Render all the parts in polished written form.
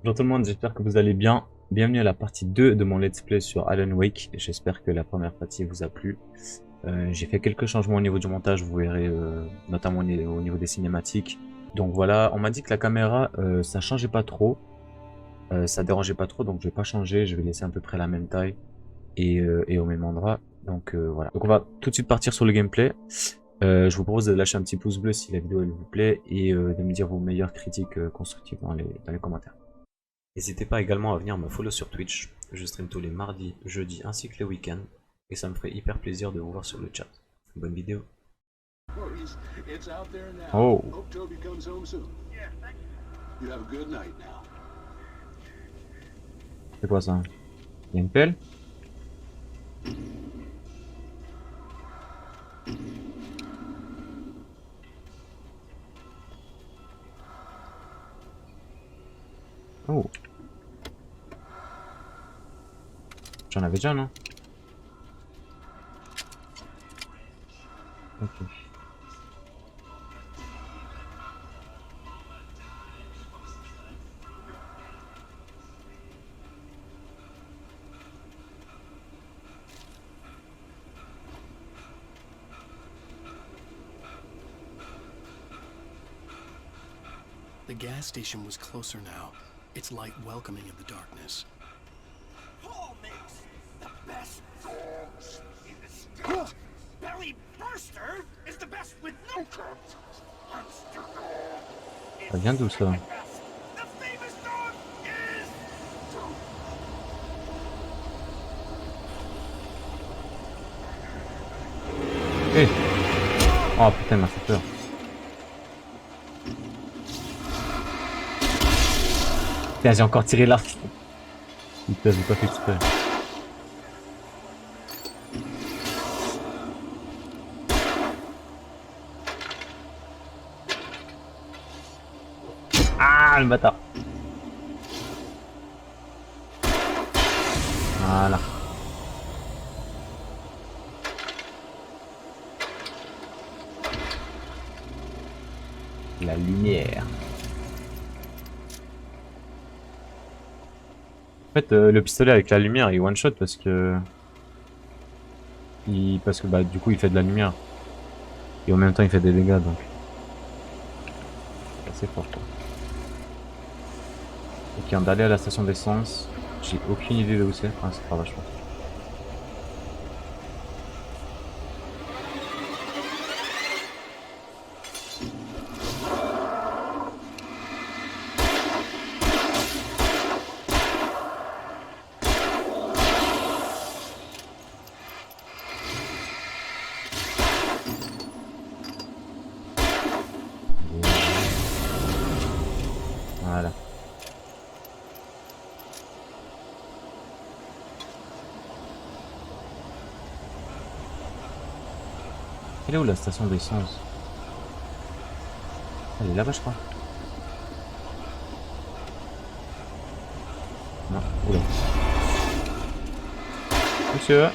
Bonjour tout le monde, j'espère que vous allez bien. Bienvenue à la partie 2 de mon let's play sur Alan Wake. J'espère que la première partie vous a plu. J'ai fait quelques changements au niveau du montage, vous verrez, notamment au niveau des cinématiques. Donc voilà, on m'a dit que la caméra, ça changeait pas trop, ça dérangeait pas trop, donc je vais pas changer, je vais laisser à peu près la même taille et au même endroit. Donc voilà. Donc on va tout de suite partir sur le gameplay. Je vous propose de lâcher un petit pouce bleu si la vidéo elle vous plaît et de me dire vos meilleures critiques constructives dans les commentaires. N'hésitez pas également à venir me follow sur Twitch, je stream tous les mardis, jeudis ainsi que les week-ends, et ça me ferait hyper plaisir de vous voir sur le chat. Bonne vidéo. Oh. C'est quoi ça? Il y a une pelle? Oh. J'en avais déjà, non? Ok. The gas station was closer now, its light welcoming in the darkness. Paul makes the best dogs in the state. Belly Burster is the best with no cuts. Monster dog. Ça vient d'où ça? The famous dog is. Eh! Oh putain, il m'a fait peur. Putain, j'ai encore tiré l'arc. Putain, j'ai pas fait exprès. Ah, le bâtard. Voilà. La lumière. En fait, le pistolet avec la lumière, il one shot parce que bah du coup il fait de la lumière et en même temps il fait des dégâts, donc c'est assez fort quoi. Ok, on va aller à la station d'essence. J'ai aucune idée de où c'est. Ah, c'est pas vachement. Voilà. Elle est où la station d'essence? Elle est là-bas je crois. Non, oula. Monsieur.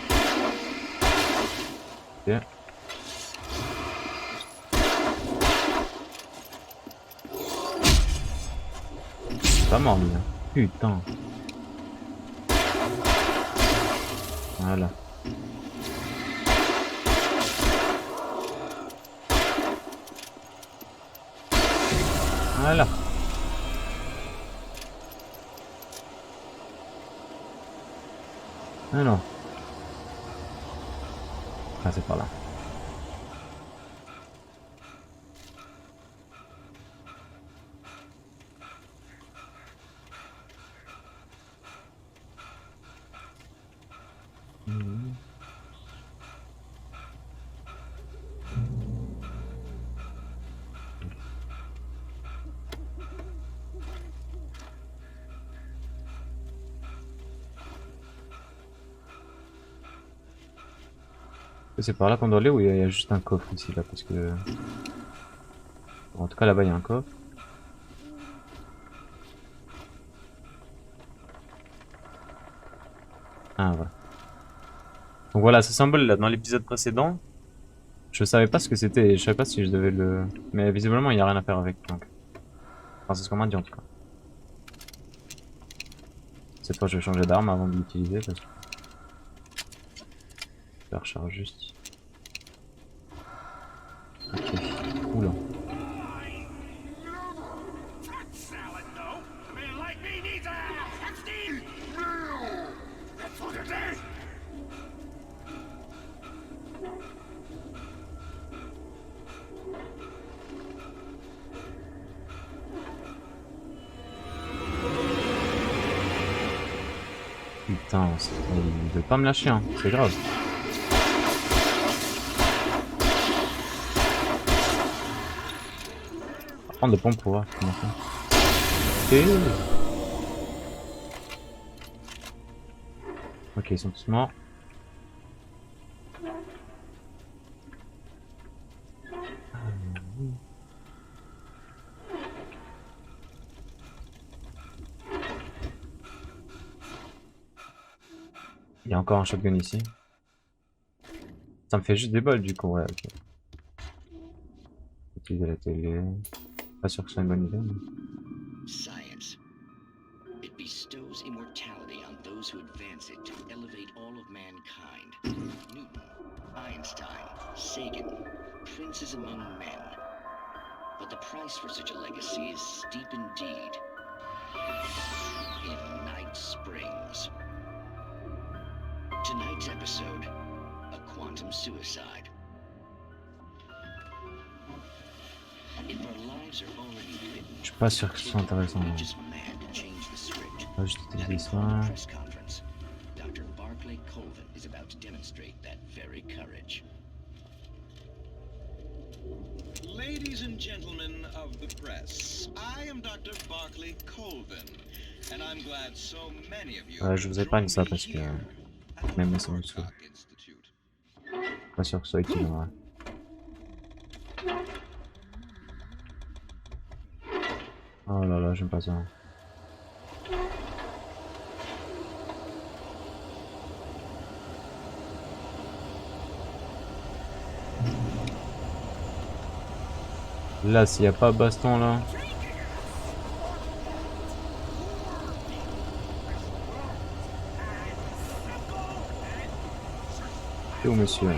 Ok. Pas mort lui hein. Putain. Voilà. Voilà. Ah non. Ah c'est par là. C'est par là qu'on doit aller ou il y a juste un coffre ici là parce que... Bon, en tout cas là-bas il y a un coffre. Ah voilà. Donc voilà ce symbole là dans l'épisode précédent. Je savais pas ce que c'était, je savais pas si je devais le... Mais visiblement il n'y a rien à faire avec donc. Enfin c'est ce qu'on m'a dit en tout cas. Cette fois je vais changer d'arme avant de l'utiliser parce que je la recharge juste. Ok, oula. Salad, no. A man like me needs a hefty meal. That's what it is. Putain, il veut pas me lâcher, hein. C'est grave. On va prendre le pompe pour voir comment ça. Ok, ils sont tous morts. Il y a encore un shotgun ici. Ça me fait juste des balles du coup, ouais, ok. Utiliser la télé. Pas sûr que ce soit une bonne idée. Mais... Science. It bestows immortality on those who advance it to elevate all of mankind. Newton, Einstein, Sagan, princes among men. But the price for such a legacy is steep indeed. In Night Springs. Tonight's episode, a quantum suicide. If our lives are already written, Je suis pas sûr que ce soit intéressant. just mad to change the script. On va juste utiliser ça. Press conference. Dr. Barclay Colvin is about to demonstrate that very courage. Ladies and gentlemen of the press, I am Dr. Barclay Colvin, and I'm glad so many of you Ouais, je vous épargne ça parce que même ça me Ford saoule. Doc Institute. Pas sûr que ce soit utile en vrai. Oh là là, j'aime pas ça. Là, s'il n'y a pas baston là. C'est où monsieur?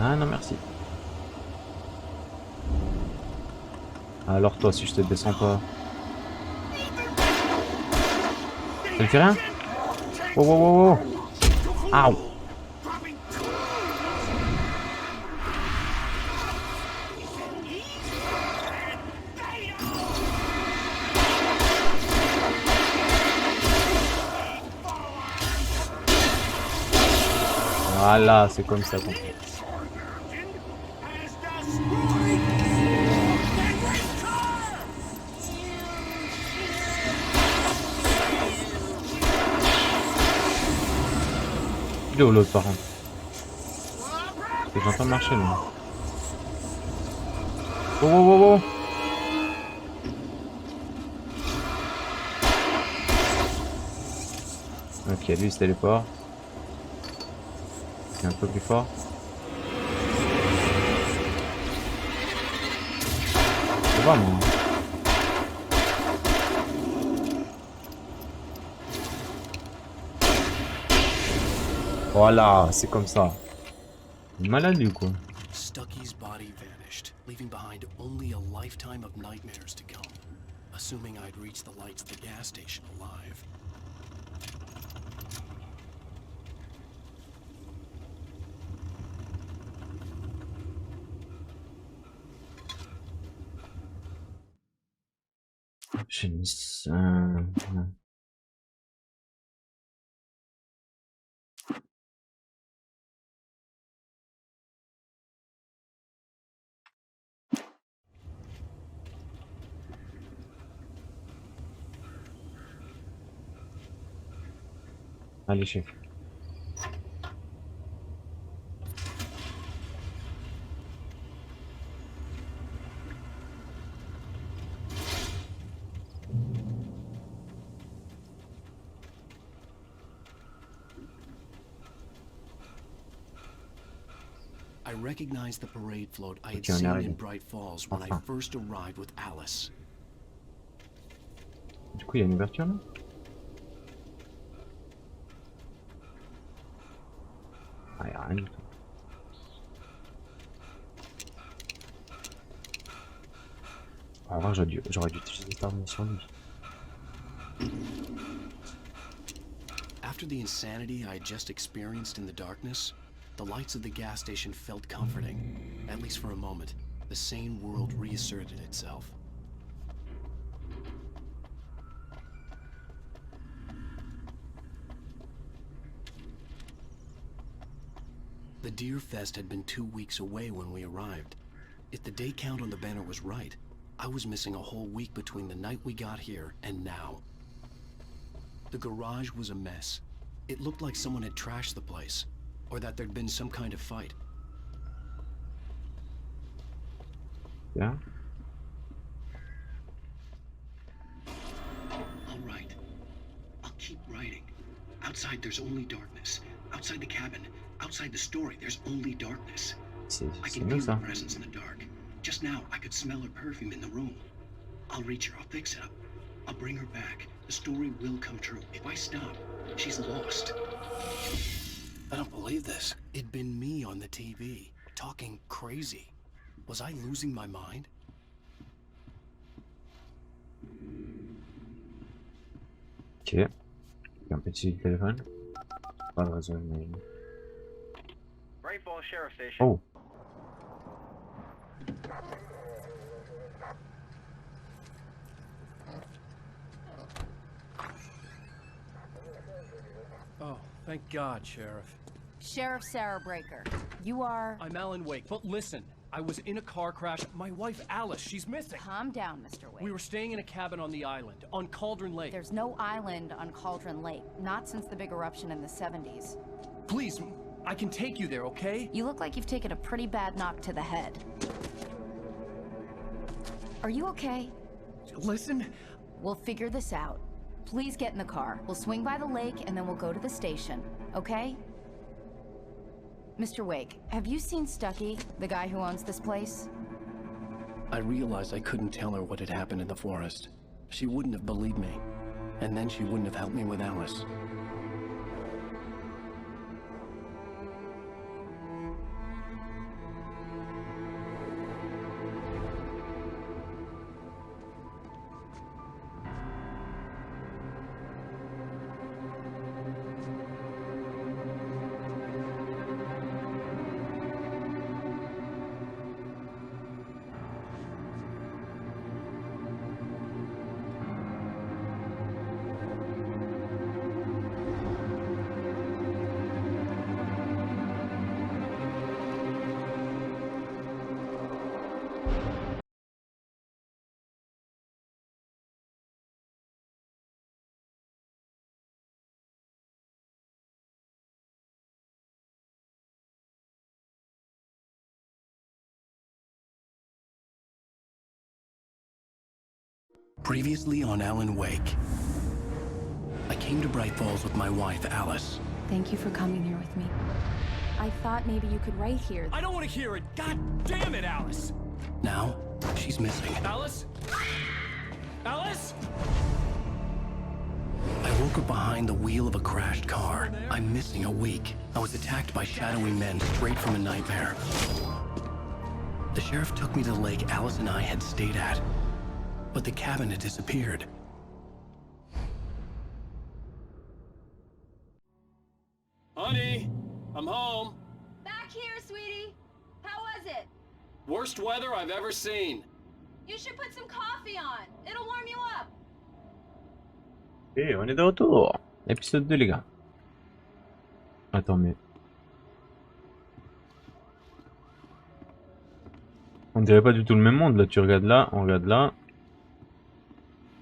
Ah non merci. Alors toi si je te descends pas. Ça lui fait rien? Oh oh oh oh. Aouh. Voilà, c'est comme ça qu'on fait. Il est où l'autre par contre? Parce que j'entends marcher là. Oh oh oh oh. Ok, lui il se téléporte. C'est un peu plus fort. C'est pas moi. Voilà, c'est comme ça. Malade du coup. Stucky's body vanished, leaving behind only a lifetime of nightmares to come. Assuming I'd reach the lights at the gas station alive. J'ai mis ça. Allez chef. I recognized the parade float I had Ok, on seen in arrive. Bright Falls when I Enfin. first arrived with Alice. Du coup, il y a une ouverture là? Ah, il y a rien du tout. En vrai, j'aurais dû utiliser cette arme sur lui. After the insanity I had just experienced in the darkness, the lights of the gas station felt comforting, at least for a moment. The sane world reasserted itself. The Deer Fest had been 2 weeks away when we arrived. If the day count on the banner was right, I was missing a whole week between the night we got here and now. The garage was a mess. It looked like someone had trashed the place, or that there'd been some kind of fight. Yeah. All right. I'll keep writing. Outside, there's only darkness. Outside the cabin, outside the story, there's only darkness. C'est I can mieux feel ça. her presence in the dark. Just now, I could smell her perfume in the room. I'll reach her. I'll fix it up. I'll bring her back. The story will come true. If I stop, she's lost. I don't believe this. It'd been me on the TV, talking crazy. Was I losing my mind? Ok. Il y a un petit téléphone. Pas de réseau, mais... Bright Falls Sheriff Station. Oh! Oh, thank God, Sheriff. Sheriff Sarah Breaker. You are... I'm Alan Wake, but listen, I was in a car crash. My wife, Alice, she's missing. Calm down, Mr. Wake. We were staying in a cabin on the island, on Cauldron Lake. There's no island on Cauldron Lake, not since the big eruption in the 70s. Please, I can take you there, okay? You look like you've taken a pretty bad knock to the head. Are you okay? Listen, We'll figure this out. Please get in the car. We'll swing by the lake and then we'll go to the station, okay? Mr. Wake, have you seen Stucky, the guy who owns this place? I realized I couldn't tell her what had happened in the forest. She wouldn't have believed me. And then she wouldn't have helped me with Alice. Previously on Alan Wake. I came to Bright Falls with my wife, Alice. Thank you for coming here with me. I thought maybe you could write here. I don't want to hear it. God damn it, Alice. Now, she's missing. Alice? Alice? I woke up behind the wheel of a crashed car. I'm missing a week. I was attacked by shadowy men straight from a nightmare. The sheriff took me to the lake Alice and I had stayed at. But the cabin had disappeared. Honey, I'm home. Back here, sweetie. How was it? Worst weather I've ever seen. You should put some coffee on. It'll warm you up. Et on est de retour. Épisode 2, les gars. Attends, mais... On dirait pas du tout le même monde, là. Tu regardes là, on regarde là.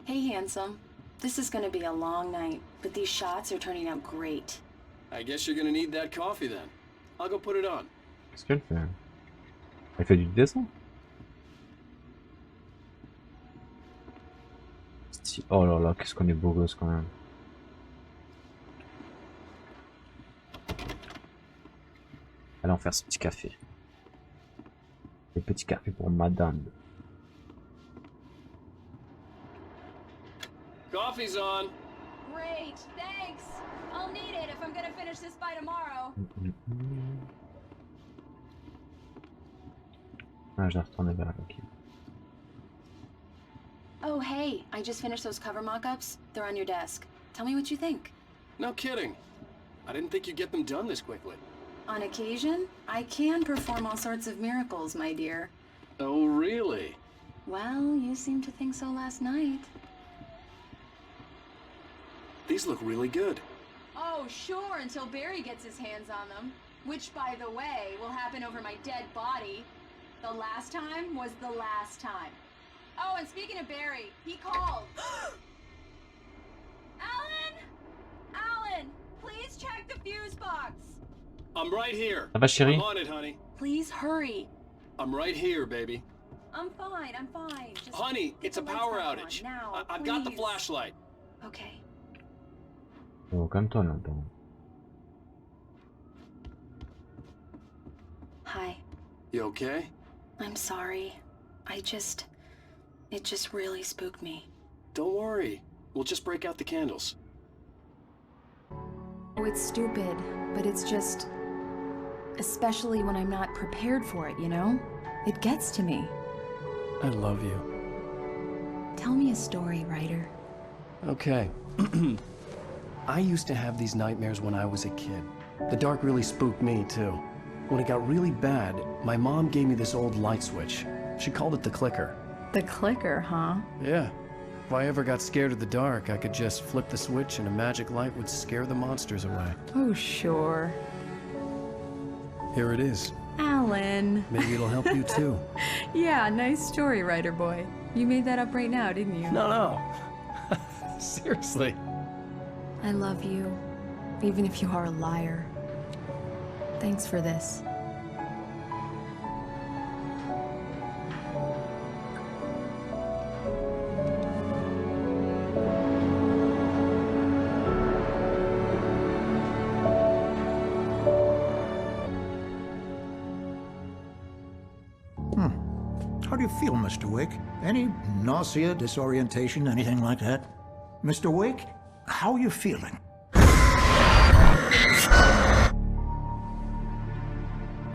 Hey, handsome. This is gonna be a long night, but these shots are turning out great. I guess you're gonna need that coffee then. I'll go put it on. Qu'est-ce qu'elle fait? Elle fait du dessin. Oh là là, qu'est-ce qu'on est beau gosse quand même. Allez, on faire ce petit café. petit café pour madame. Coffee's on. Great, thanks. I'll need it if I'm gonna finish this by tomorrow. Ah, je vais retourner vers là. Okay. Oh, hey, I just finished those cover mock-ups. They're on your desk. Tell me what you think. No kidding. I didn't think you'd get them done this quickly. On occasion, I can perform all sorts of miracles, my dear. Oh, really? Well, you seemed to think so last night. These look really good. Oh, sure, until Barry gets his hands on them. Which, by the way, will happen over my dead body. The last time was the last time. Oh, and speaking of Barry, he called. Alan! Alan, please check the fuse box. I'm right here. Ça va, chérie? I'm on it, honey. Please hurry. I'm right here, baby. I'm fine, I'm fine. Just Honey, get it's a the lights power back on outage. now, I've got the please. flashlight. Okay. Oh, calme-toi là. Hi. You okay? I'm sorry. It just really spooked me. Don't worry. We'll just break out the candles. Oh, it's stupid, but it's just... Especially when I'm not prepared for it, you know? It gets to me. I love you. Tell me a story, writer. Okay. I used to have these nightmares when I was a kid. The dark really spooked me, too. When it got really bad, my mom gave me this old light switch. She called it the clicker. The clicker, huh? Yeah. If I ever got scared of the dark, I could just flip the switch and a magic light would scare the monsters away. Oh, sure. Here it is. Alan. Maybe it'll help you, too. Yeah, nice story, writer boy. You made that up right now, didn't you? No. Seriously. I love you, even if you are a liar. Thanks for this. How do you feel, Mr. Wake? Any nausea, disorientation, anything like that? Mr. Wake, how are you feeling?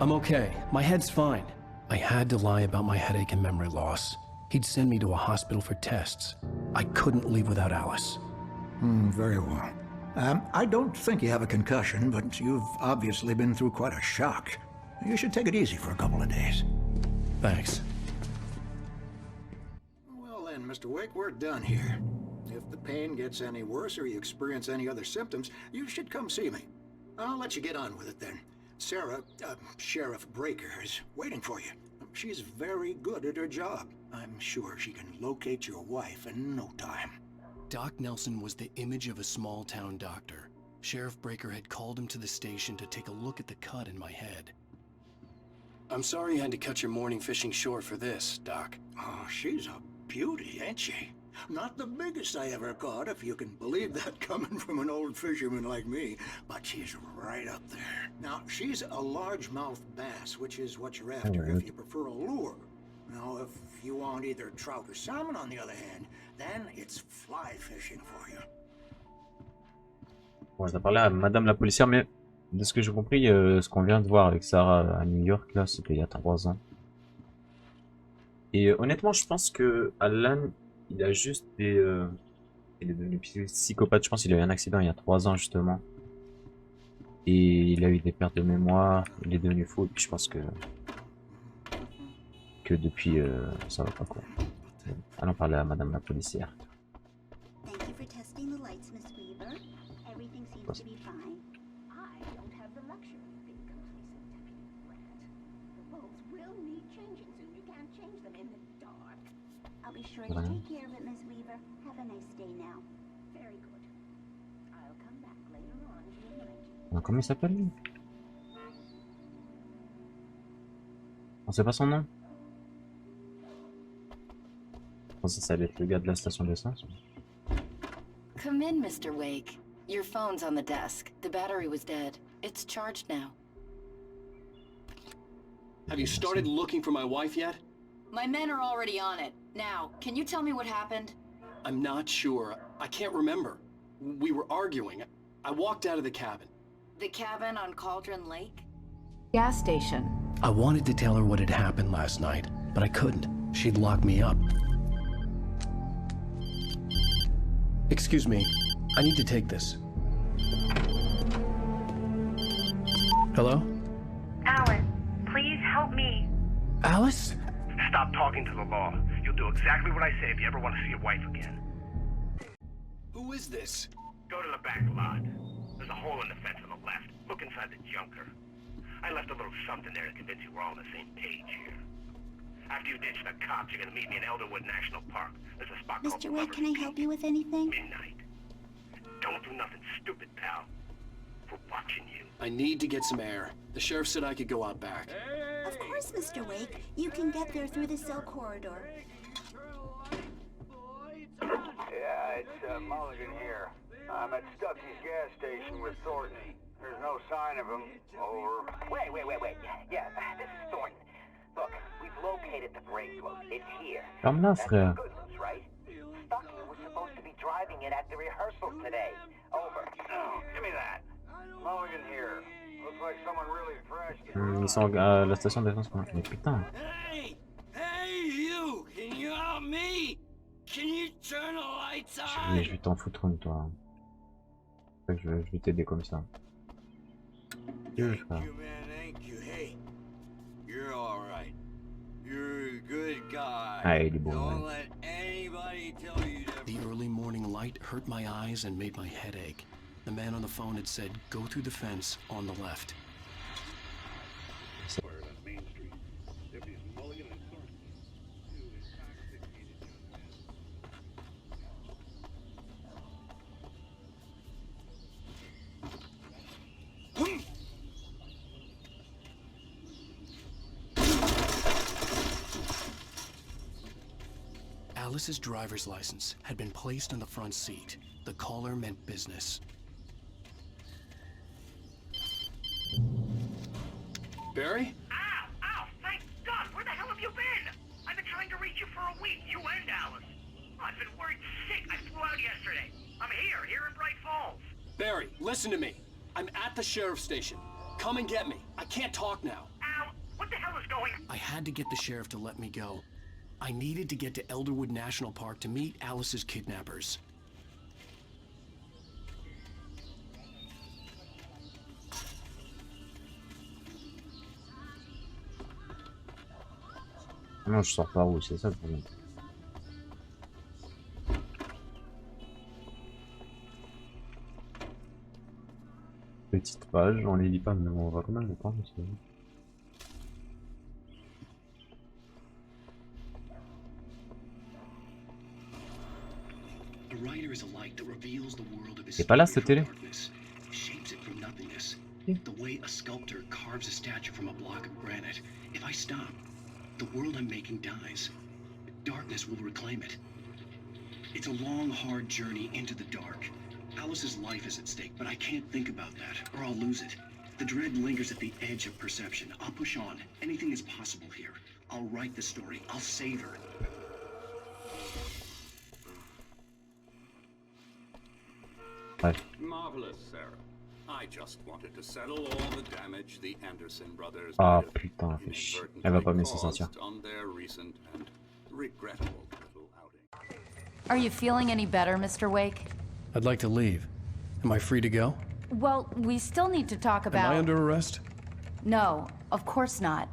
I'm okay. My head's fine. I had to lie about my headache and memory loss. He'd send me to a hospital for tests. I couldn't leave without Alice. Very well. I don't think you have a concussion, but you've obviously been through quite a shock. You should take it easy for a couple of days. Thanks. Well then, Mr. Wake, we're done here. If the pain gets any worse or you experience any other symptoms, you should come see me. I'll let you get on with it then. Sarah, Sheriff Breaker, is waiting for you. She's very good at her job. I'm sure she can locate your wife in no time. Doc Nelson was the image of a small-town doctor. Sheriff Breaker had called him to the station to take a look at the cut in my head. I'm sorry you had to cut your morning fishing short for this, Doc. Oh, she's a beauty, ain't she? Not the biggest I ever caught, if you can believe that coming from an old fisherman like me, but she's right up there. Now, she's a largemouth bass, which is what you're after if you prefer a lure. Now, if you want either trout or salmon, on the other hand, then it's fly fishing for you. Bon, je dois parler à Madame la policière, mais de ce que j'ai compris, ce qu'on vient de voir avec Sarah à New York, là, c'était il y a 3 ans. Et honnêtement, je pense que Alan, il a juste des... il est devenu psychopathe, je pense qu'il a eu un accident il y a 3 ans, justement. Et il a eu des pertes de mémoire, il est devenu fou, et puis je pense que depuis, ça va pas, quoi. Allons parler à Madame la policière. Thank you for testing the lights, Miss Weaver. Everything seems to be fine. I don't have the luxury of being complacent, Deputy Grant. The bulbs will need changing soon. You can't change them in the dark. I'll be sure to take care of it, Miss Weaver. Have a nice day now. Very good. I'll come back later on to remind you. Comment il s'appelle, lui? On sait pas son nom? Je pensais que ça allait être le gars de la station d'essence. Come in, Mr. Wake. Your phone's on the desk. The battery was dead. It's charged now. Have you started looking for my wife yet? My men are already on it. Now, can you tell me what happened? I'm not sure. I can't remember. We were arguing. I walked out of the cabin. The cabin on Cauldron Lake? Gas station. I wanted to tell her what had happened last night, but I couldn't. She'd lock me up. Excuse me. I need to take this. Hello? Alan, please help me. Alice? Stop talking to the law. You'll do exactly what I say if you ever want to see your wife again. Who is this? Go to the back lot. There's a hole in the fence on the left. Look inside the junker. I left a little something there to convince you we're all on the same page here. After you ditch the cops, you're gonna meet me in Elderwood National Park. There's a spot called Mr. Wade, can I help you with anything? Midnight. Don't do nothing stupid, pal. We're watching you. I need to get some air. The sheriff said I could go out back. Of course, Mr. Wake. You can get there through the cell corridor. Yeah, it's Mulligan here. I'm at Stuckey's gas station with Thornton. There's no sign of him. Over. Wait. Yeah, this is Thornton. Look, we've located the brake float. It's here. Comme là, That's frère. good news, right? Stuckey was supposed to be driving it at the rehearsal today. Over. Oh, give me that. Mulligan here. Looks like someone really fresh. Ils sont à la station de défense. Mais putain. Hey, you! Can you help me? Can you turn the lights on? Mais je vais t'en foutre une, toi. Je vais t'aider comme ça. Dieu, frère. Thank you, man. Thank you. Hey, you're all right. You're a good guy. Ah, il est bon. Don't Ouais. let anybody tell you that. The early morning light hurt my eyes and made my head ache. The man on the phone had said, go through the fence on the left. Alice's driver's license had been placed on the front seat. The caller meant business. Barry? Ow! Thank God! Where the hell have you been? I've been trying to reach you for a week, you and Alice. I've been worried sick. I flew out yesterday. I'm here in Bright Falls. Barry, listen to me. I'm at the sheriff's station. Come and get me. I can't talk now. Ow! What the hell is going on? I had to get the sheriff to let me go. I needed to get to Elderwood National Park to meet Alice's kidnappers. Non, je sors par où, c'est ça le problème. Petite page, on les lit pas, mais on va quand même le prendre. C'est pas là cette télé? The way a sculptor carves a statue from a block of granite. If I stop, the world I'm making dies. Darkness will reclaim it. It's a long, hard journey into the dark. Alice's life is at stake, but I can't think about that, or I'll lose it. The dread lingers at the edge of perception. I'll push on. Anything is possible here. I'll write the story. I'll save her. Marvelous, Sarah. I just wanted to settle all the damage the Anderson brothers Ah putain, fais chier. Elle va pas me laisser sortir. on their recent and regrettable little outing. Are you feeling any better, Mr. Wake? I'd like to leave. Am I free to go? Well, we still need to talk about... Am I under arrest? No, of course not.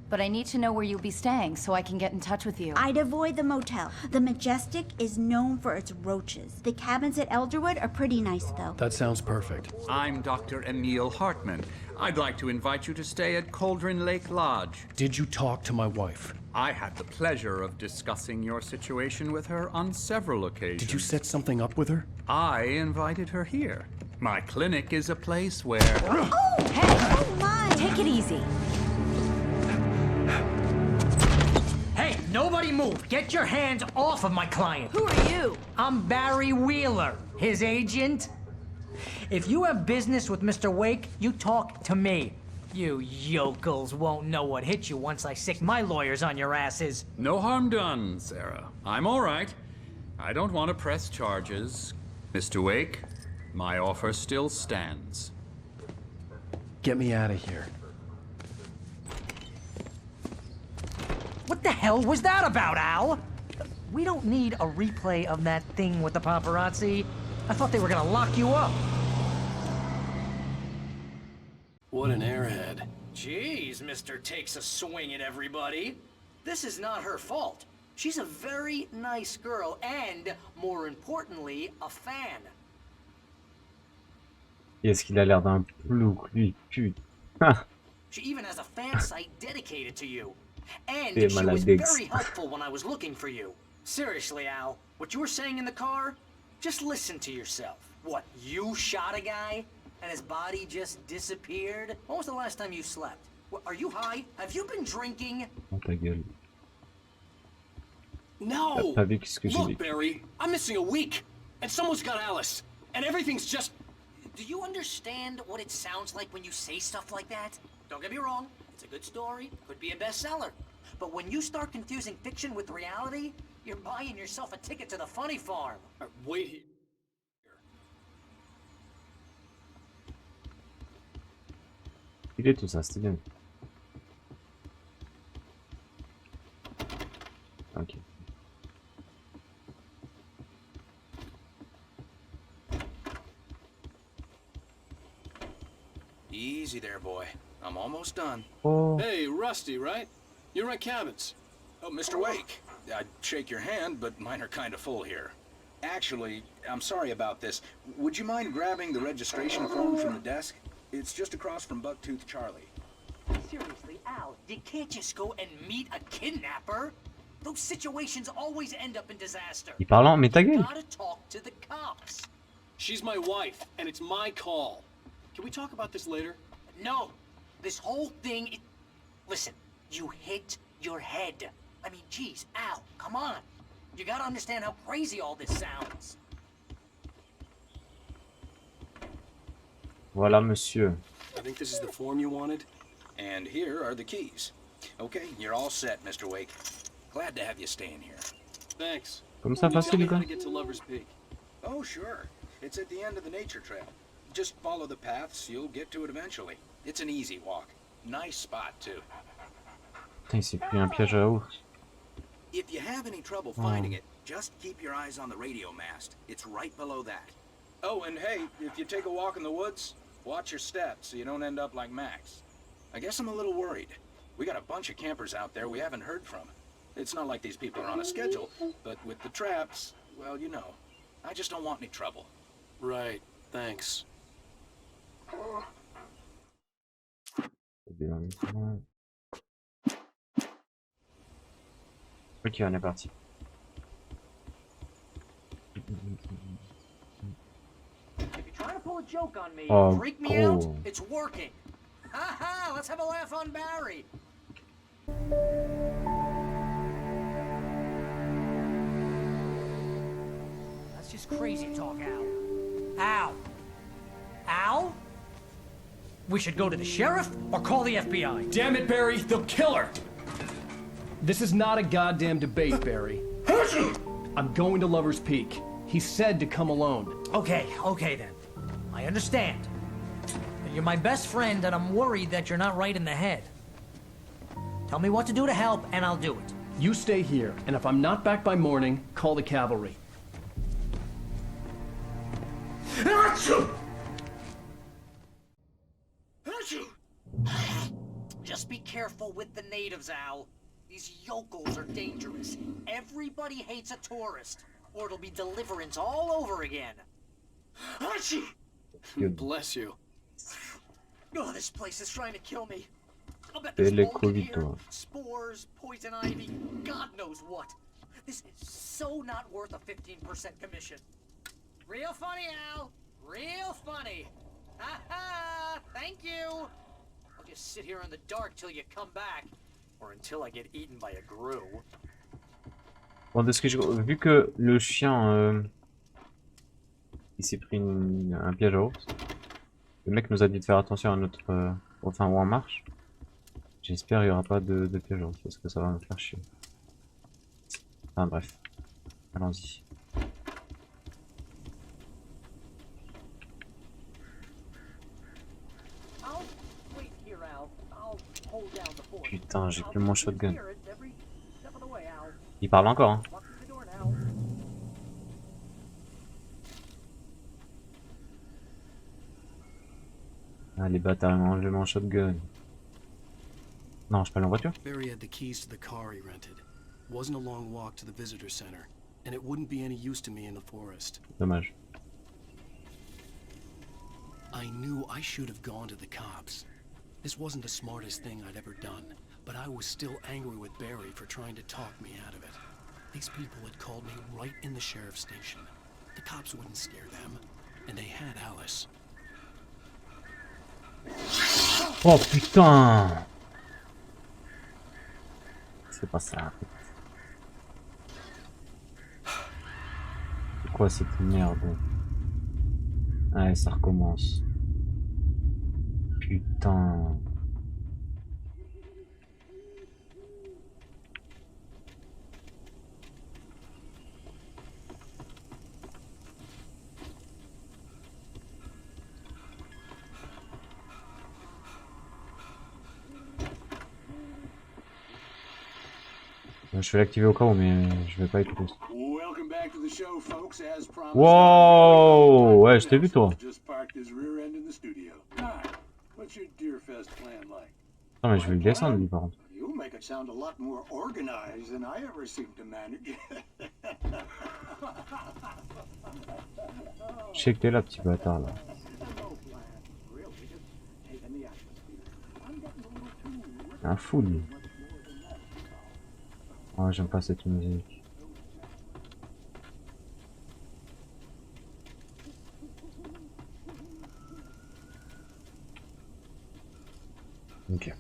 But I need to know where you'll be staying so I can get in touch with you. I'd avoid the motel. The Majestic is known for its roaches. The cabins at Elderwood are pretty nice, though. That sounds perfect. I'm Dr. Emil Hartman. I'd like to invite you to stay at Cauldron Lake Lodge. Did you talk to my wife? I had the pleasure of discussing your situation with her on several occasions. Did you set something up with her? I invited her here. My clinic is a place where... Oh, hey! Oh, my! Take it easy. Hey, nobody move! Get your hands off of my client! Who are you? I'm Barry Wheeler, his agent. If you have business with Mr. Wake, you talk to me. You yokels won't know what hit you once I sick my lawyers on your asses. No harm done, Sarah. I'm all right. I don't want to press charges. Mr. Wake, my offer still stands. Get me out of here. What the hell was that about, Al? We don't need a replay of that thing with the paparazzi. I thought they were gonna lock you up. What an airhead. Jeez, Mr. Takes a swing at everybody. This is not her fault. She's a very nice girl and, more importantly, a fan. Est-ce qu'il a l'air d'un plouc, lui, putain. She even has a fan site dedicated to you. And T'es she was maladex. very helpful when I was looking for you. Seriously, Al, what you were saying in the car? Just listen to yourself. What, you shot a guy? And his body just disappeared? When was the last time you slept? What, are you high? Have you been drinking? Oh, ta gueule. No! T'as pas vu ce que j'ai dit. Look, Barry, I'm missing a week. And someone's got Alice. And everything's just... Do you understand what it sounds like when you say stuff like that? Don't get me wrong, it's a good story, could be a bestseller. But when you start confusing fiction with reality, you're buying yourself a ticket to the funny farm. Wait here. Il est tout ça, c'était bien. Ok. Easy there, boy. I'm almost done. Oh. Hey, Rusty, right? You rent cabins. Oh, Mr. Wake. I'd shake your hand, but mine are kind of full here. Actually, I'm sorry about this. Would you mind grabbing the registration form from the desk? It's just across from Bucktooth Charlie. Seriously, Al, you can't just go and meet a kidnapper. Those situations always end up in disaster. Il parle en mais ta You gueule. gotta talk to the cops. She's my wife, and it's my call. Can we talk about this later? No, this whole thing. Listen, you hit your head. I mean, geez, Al, come on. You gotta understand how crazy all this sounds. Voilà, monsieur. I think this is the form you wanted. And here are the keys. Okay, you're all set, Mr. Wake. Glad to have you staying here. Thanks. Comme ça, Tell facile, me les how gars. to get to Lover's Peak. Oh, sure. It's at the end of the nature trail. Just follow the paths, you'll get to it eventually. It's an easy walk. Nice spot, too. Putain, il s'est pris un piège à ours. If you have any trouble finding it, just keep your eyes on the radio mast. It's right below that. Oh, and hey, if you take a walk in the woods, watch your steps so you don't end up like Max. I guess I'm a little worried. We got a bunch of campers out there we haven't heard from. It's not like these people are on a schedule, but with the traps, well, you know, I just don't want any trouble. Right, thanks. Ok, on est parti. If you're trying to pull a joke on me, Oh, freak me out, cool. it's working. Ha ha, let's have a laugh on Barry. That's just crazy talk, Al. Al? Al? We should go to the sheriff or call the FBI. Damn it, Barry, they'll kill her! This is not a goddamn debate, Barry. I'm going to Lover's Peak. He said to come alone. Okay, okay then. I understand. But you're my best friend and I'm worried that you're not right in the head. Tell me what to do to help and I'll do it. You stay here, and if I'm not back by morning, call the cavalry. Just be careful with the natives, Al. These yokels are dangerous. Everybody hates a tourist, or it'll be deliverance all over again. Bless you. Oh, this place is trying to kill me. I'll bet Fais there's les mold in Covid, here, toi. spores, poison ivy, God knows what. This is so not worth a 15% commission. Real funny, Al. Real funny. Ha ha! Thank you. I'll just sit here in the dark till you come back, or until I get eaten by a grue. Bon, de ce que vu que le chien il s'est pris un piège à ours, le mec nous a dit de faire attention à notre enfin où on marche. J'espère qu'il n'y aura pas de piège parce que ça va me faire chier. Enfin bref, allons-y. Putain, j'ai plus mon shotgun. Il parle encore, hein. Ah, les bâtards, ils m'ont enlevé mon shotgun. Non, je peux aller en voiture. Barry had the keys to the car he rented. Wasn't a long walk to the visitor center, and it wouldn't be any use to me in the forest. Dommage. I knew I should have gone to the cops. This wasn't the smartest thing I'd ever done, but I was still angry with Barry for trying to talk me out of it. These people had called me right in the sheriff's station. The cops wouldn't scare them, and they had Alice. Oh putain! C'est pas ça. C'est quoi cette merde? Allez, ça recommence. Putain. Je vais l'activer au cas où, mais je vais pas écouter. Wow, ouais, je t'ai vu toi. Non mais je vais le descendre lui par contre. Je sais que t'es là, petit bâtard là. Un fou lui. Oh, j'aime pas cette musique. Ok.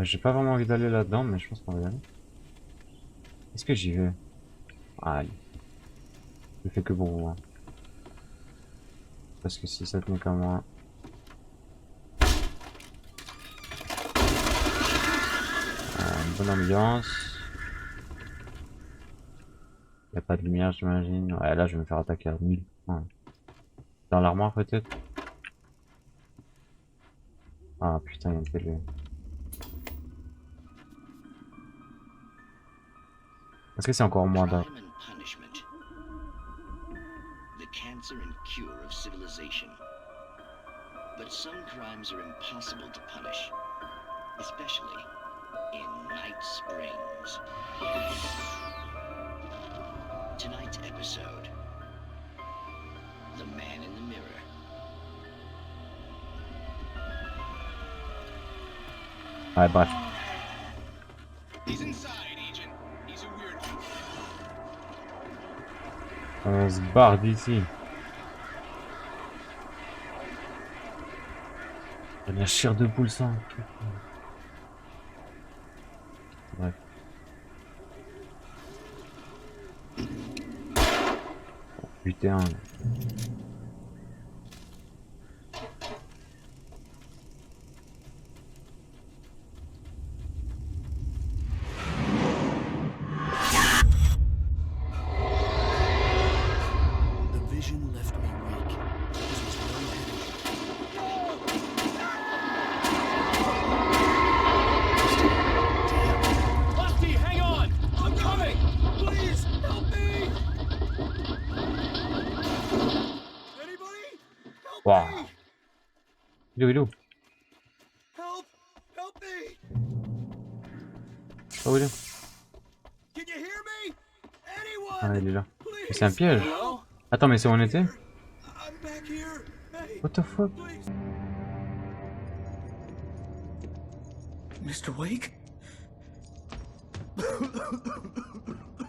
J'ai pas vraiment envie d'aller là-dedans, mais je pense qu'on va y aller. Est-ce que j'y vais? Allez. Je fais que pour vous. Hein. Parce que si ça tenait qu'à moi... bonne ambiance. Il n'y a pas de lumière, j'imagine. Ouais, là, je vais me faire attaquer à 1000. Ouais. Dans l'armoire, peut-être. Ah, putain, il y a une télé. Est-ce que c'est encore moi là? But some crimes are impossible to punish, especially in Night Springs. Tonight's episode, The Man in the Mirror. Ouais, bref. On se barre d'ici. Il y a la chair de poule sang. Bref. Oh, putain. Wow. Il est où? Oh, il est. Ah, il est là. C'est un piège. Attends, mais c'est où on était? What the fuck? Mr. Wake?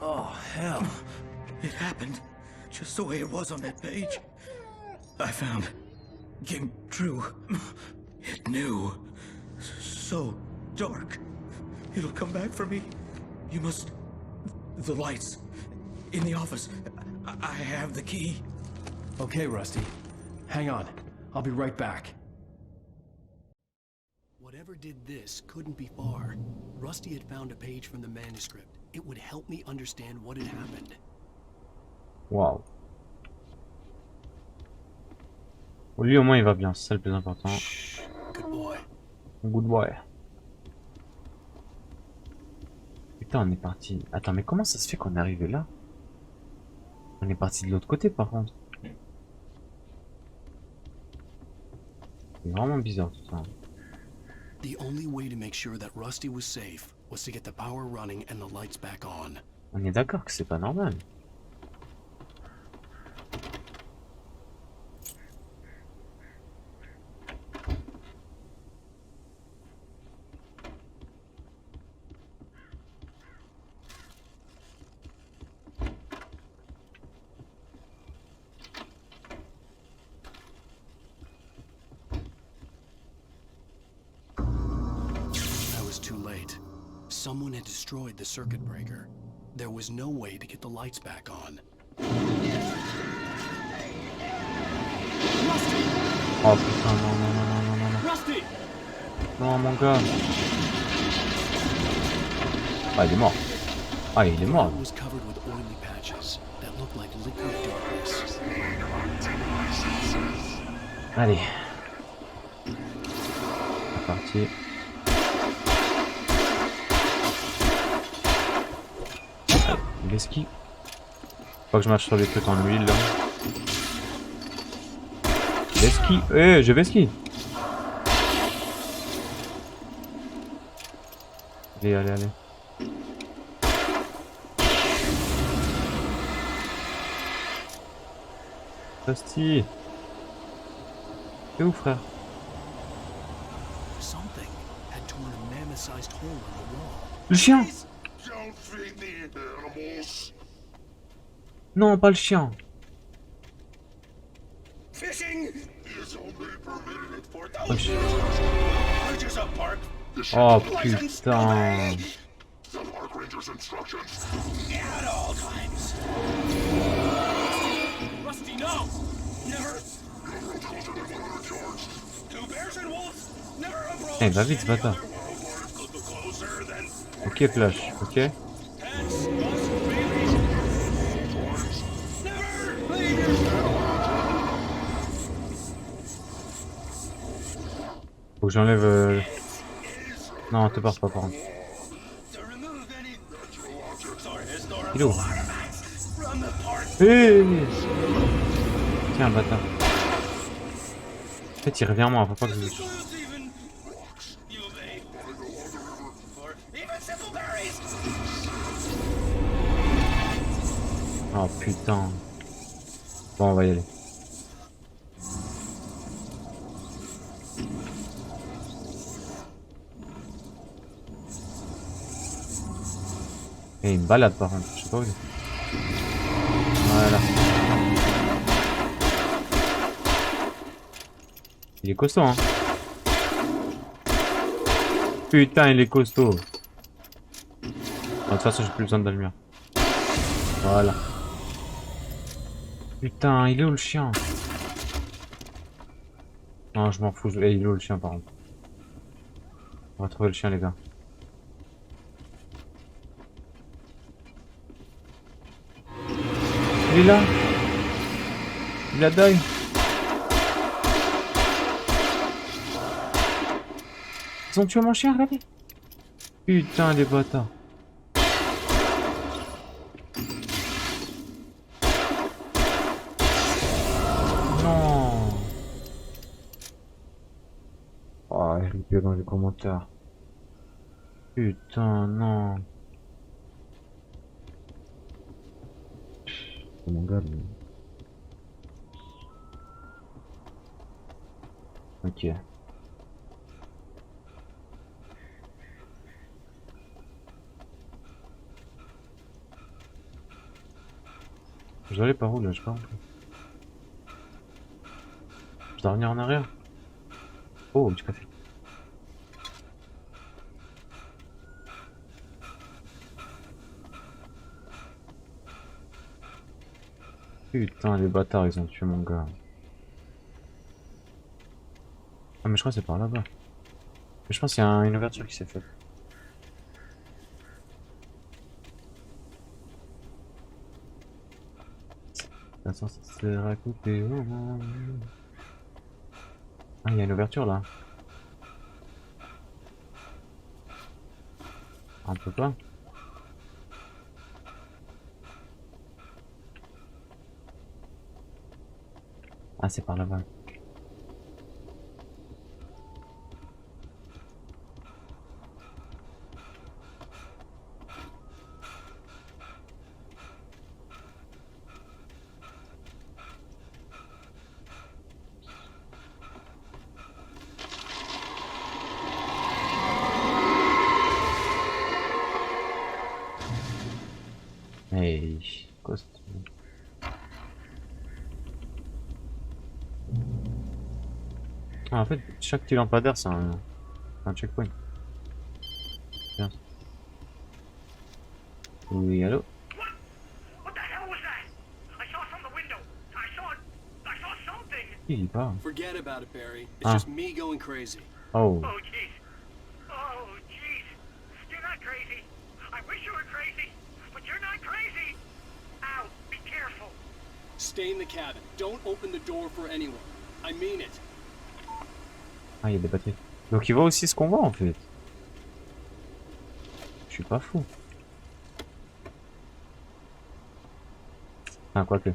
Oh, hell. It happened just the way it was on that page. I found. Came true. It knew. So dark. It'll come back for me. You must... The lights. In the office. I have the key. Okay, Rusty. Hang on. I'll be right back. Whatever did this couldn't be far. Rusty had found a page from the manuscript. It would help me understand what had happened. Waouh. Lui au moins il va bien, c'est ça le plus important. Good boy. Good boy. Putain, on est parti. Attends, mais comment ça se fait qu'on est arrivé là? On est parti de l'autre côté par contre. C'est vraiment bizarre tout ça. The only way to make sure that Rusty was safe was to get the power running and the lights back on. On est d'accord que c'est pas normal. Someone had destroyed the circuit breaker. There was no way to get the lights back on. Oh putain, non, non, non, non, non, non, non. Rusty! Non, mon gars. Ah, il est mort. Ah, il est mort. Was covered with oily patches that looked like liquid darkness. Allez. C'est parti. Ski. Faut que je marche sur les trucs en huile là. Ski. Eh, je vais ski. Allez, allez, allez. Rusty. T'es où, frère? Le chien. Non, pas le chien. Oh putain. Eh, va vite, ce bâtard. Ok, Flash, ok. Faut que j'enlève... Non, te pars pas par contre. Il est où? Hey, tiens, bâtard. En fait, il revient à moi, faut pas que je... Oh putain. Bon, on va y aller. Et il me balade par contre, je sais pas où il est. Voilà. Il est costaud, hein. Putain, il est costaud. De toute façon, j'ai plus besoin de la lumière. Voilà. Putain, il est où le chien? Non, je m'en fous. Il est où le chien par contre? On va trouver le chien, les gars. Il est là. Il a die. Ils ont tué mon chien, regardez. Putain, les bâtards. Non. Oh, RIP dans les commentaires. Putain, non. Oh mon gars, mais... Ok. Je dois aller par où là, je sais pas. Je dois revenir en arrière. Oh, du café. Putain, les bâtards, ils ont tué mon gars. Ah, mais je crois que c'est par là-bas. Mais je pense qu'il y a une ouverture qui s'est faite. Attends, ça s'est raconté. Ah, il y a une ouverture là. On peut pas. Ah, c'est par là-bas. Hey, quoi c'est... Ah, en fait, chaque petit lampadaire, c'est un checkpoint. Bien. Oui, allô? What the hell was that? I saw from the window. I saw something. Il part. Forget about it, Barry. It's Ah. just me going crazy. Oh. Oh, jeez. Oh, jeez. You're not crazy. I wish you were crazy, but you're not crazy. Ow, be careful. Stay in the cabin. Don't open the door for anyone. I mean it. Ah, il y a des batteries. Donc il voit aussi ce qu'on voit en fait. Je suis pas fou. Ah, quoique.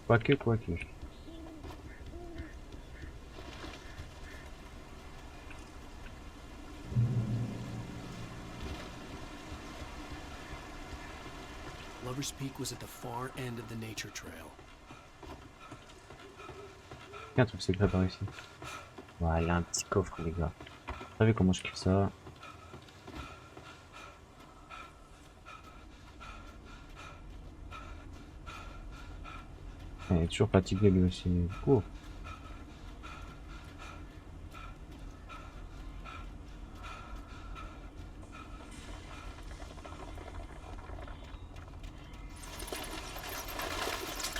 Quoique. Lover's Peak was at the far end of the nature trail. Il y a un truc secret par ici. Voilà, un petit coffre les gars. Vous savez comment je kiffe ça? Il est toujours fatigué lui aussi. Cours.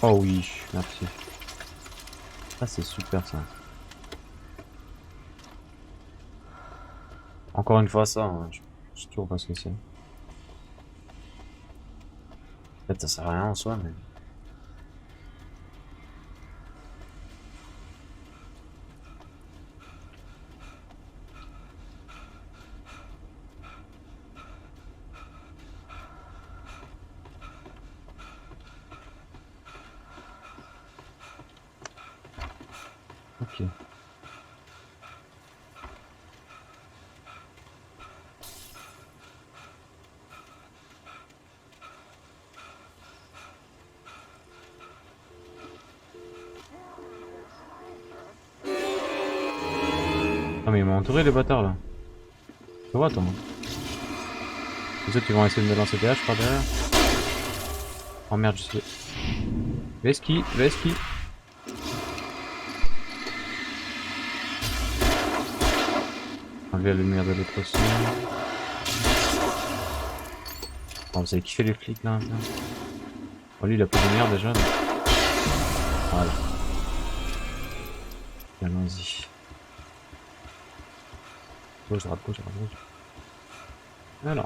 Oh oui, merci. Ah, c'est super ça. Encore une fois ça, hein, je sais toujours pas ce que c'est. En fait ça sert à rien en soi mais... Ok. Ah mais ils m'ont entouré les bâtards là. Tu vois toi. Les autres ils vont essayer de me lancer des haches par derrière. Oh merde je sais. Veski. Enlever la lumière de l'autre aussi. Oh, vous avez kiffé les flics là. Oh lui il a pas de lumière déjà. Mais... Voilà. Allons-y. Gauche, droite. Voilà.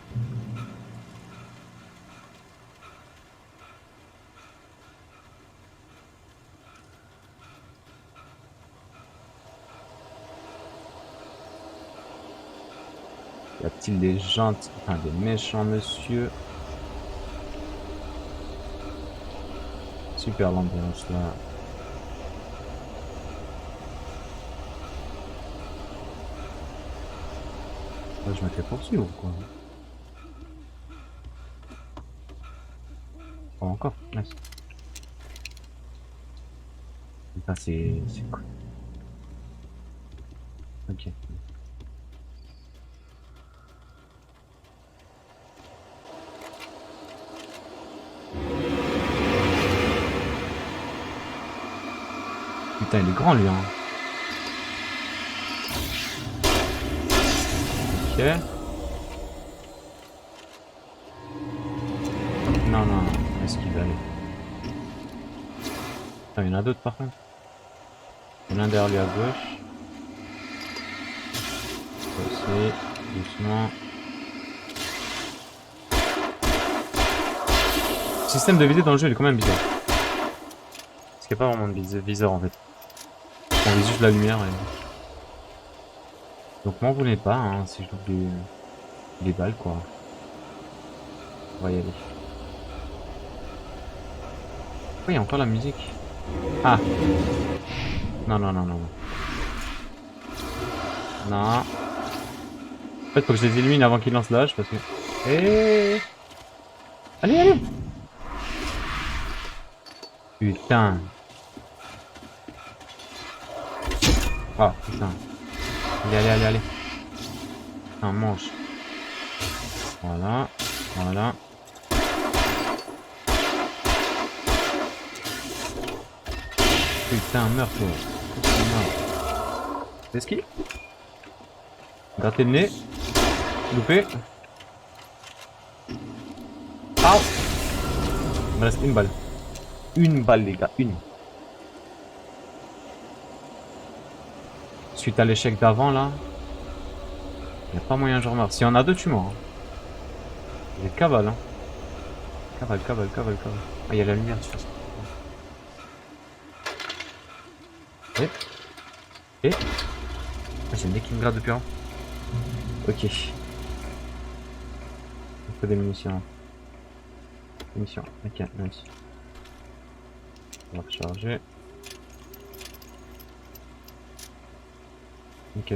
Y a-t-il des gentils, enfin des méchants monsieur? Super l'ambiance là. Là, je me fais poursuivre ou quoi? Oh, encore, nice. Putain, c'est cool. Ok. Putain, il est grand lui, hein. Ok. Non. Attends, il y en a d'autres par contre. Il y en a un derrière lui à gauche. Aussi, doucement. Le système de visée dans le jeu il est quand même bizarre. Parce qu'il n'y a pas vraiment de viseur en fait. On vise juste la lumière. Et... donc m'en voulez pas hein, si je loupe les balles quoi. On va y aller. Pourquoi il y a encore la musique? Ah! Non, non, non, non. Non. En fait, faut que je les élimine avant qu'ils lancent l'âge parce que... Eh! Allez, allez! Putain. Ah, putain. Allez, allez, allez, allez. Putain, mange. Voilà. Voilà. Putain, meurs toi. Esquive. Gratter le nez. Loupé. Ah. Il me reste une balle. Une balle les gars, une. Suite à l'échec d'avant là. Il n'y a pas moyen que je remarque. S'il y en a deux, tu mords. Il y a cavale hein. Cavale, cavale, cavale, cavale. Ah, il y a la lumière de toute façon. Et ah, j'ai le nez qui me gratte depuis un. Ok. Il faut des munitions. Munitions. Ok, nice. On va recharger. Ok.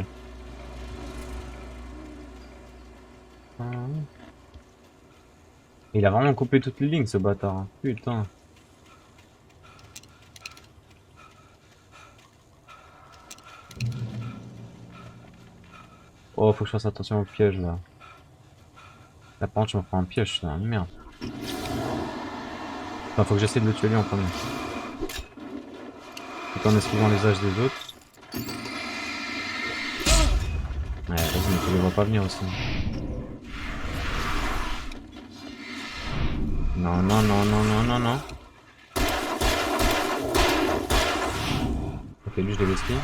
Il a vraiment coupé toutes les lignes ce bâtard. Putain. Oh, faut que je fasse attention au piège là. Là, par contre, je me prends un piège là. Merde. Enfin, faut que j'essaie de le tuer lui en premier. Tout en esquivant les âges des autres. Ouais, vas-y, mais tu les vois pas venir aussi. Non, non, non, non, non, non, non. Ok, lui, je l'ai esquivé.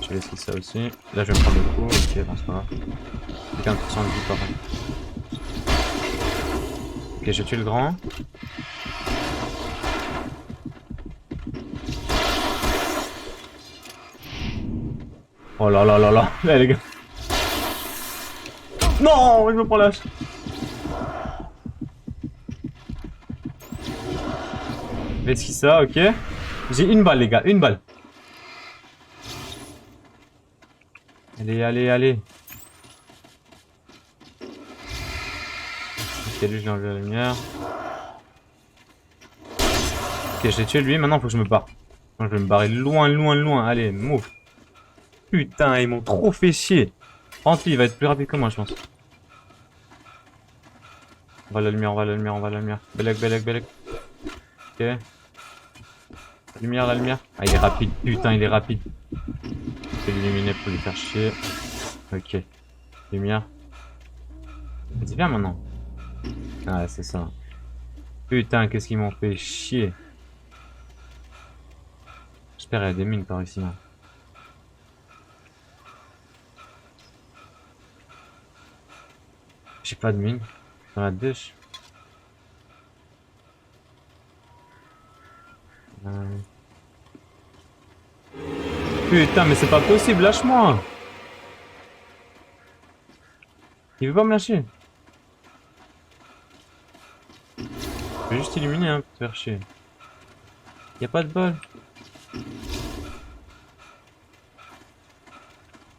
Je vais essayer ça aussi. Là je vais me prendre le coup. Ok, bon c'est pas grave. 15% de vie par contre. Ok, j'ai tué le grand. Oh là là là là. Là les gars. Non, je me prends l'âge. Est-ce que ça, ok. J'ai une balle les gars, une balle. Allez, allez, allez. Ok, lui, je lui ai enlevé la lumière. Ok, je l'ai tué lui, maintenant faut que je me barre. Je vais me barrer loin, loin, loin. Allez, move. Putain, ils m'ont trop fait chier. Rempli, il va être plus rapide que moi, je pense. On va la lumière, on va la lumière, on va la lumière. Belek, belek, belek. Ok. La lumière, la lumière. Ah, il est rapide, putain, il est rapide. Je vais l'illuminer pour lui faire chier. Ok. Lumière. Vas-y, viens maintenant. Ah, c'est ça. Putain, qu'est-ce qu'ils m'ont fait chier. J'espère qu'il y a des mines par ici. Là. J'ai pas de mine. Dans la douche. Putain, mais c'est pas possible, lâche-moi. Il veut pas me lâcher. Je vais juste illuminer hein, pour te faire chier. Y'a pas de bol.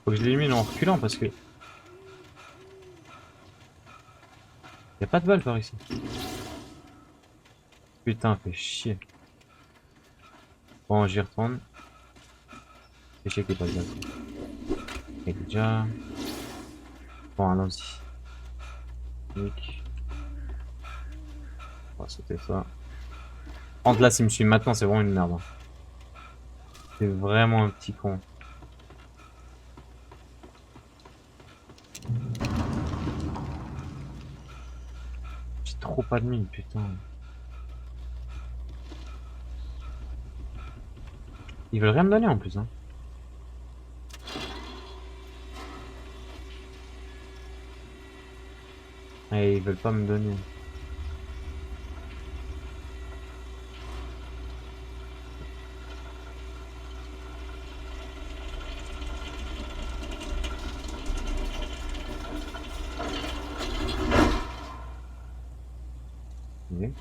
Faut que je l'élimine en reculant parce que... Y'a pas de balle par ici. Putain, fait chier. Bon, j'y retourne. C'est chier qu'il n'y ait pas de balle. Et déjà... Bon, allons-y. Nick. On va sauter ça. Entre là, s'il me suit maintenant, c'est vraiment une merde. Hein. C'est vraiment un petit con. J'ai trop pas de mine, putain. Ils veulent rien me donner en plus. Hein. Et ils veulent pas me donner. Oui.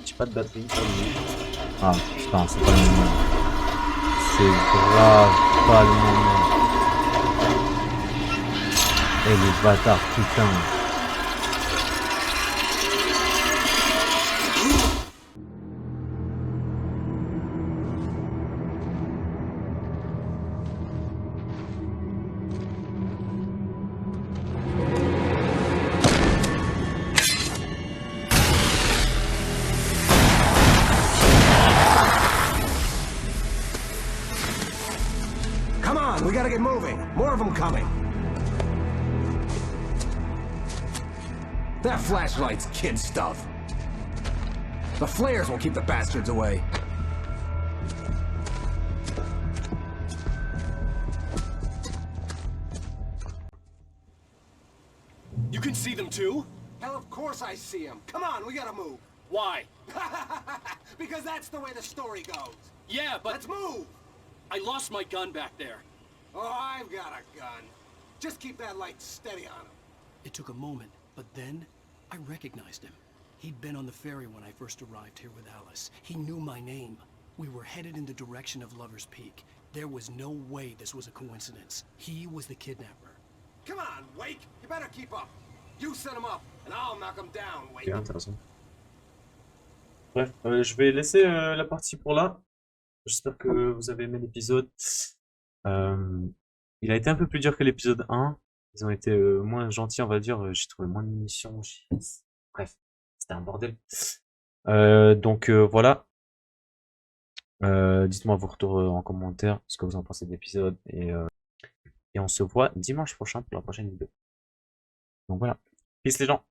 J'ai pas de batterie. Ah putain, c'est pas le moment. C'est grave pas le moment. Et les bâtards, putain. We gotta get moving. More of them coming. That flashlight's kid stuff. The flares will keep the bastards away. You can see them too? Hell, of course I see him. Come on, we gotta move. Why? Because that's the way the story goes. Yeah, but... Let's move! I lost my gun back there. Oh, I've got a gun. Just keep that light steady on him. It took a moment, but then I recognized him. He'd been on the ferry when I first arrived here with Alice. He knew my name. We were headed in the direction of Lover's Peak. There was no way this was a coincidence. He was the kidnapper. Come on, Wake! You better keep up. You set him up, and I'll knock him down, Wake. C'est intéressant. Bref, je vais laisser la partie pour là. J'espère que vous avez aimé l'épisode. Il a été un peu plus dur que l'épisode 1. Ils ont été moins gentils, on va dire. J'ai trouvé moins de munitions. Bref, c'était un bordel. Donc voilà. Dites-moi vos retours en commentaire, ce que vous en pensez de l'épisode. Et on se voit dimanche prochain pour la prochaine vidéo. Donc voilà. Peace les gens.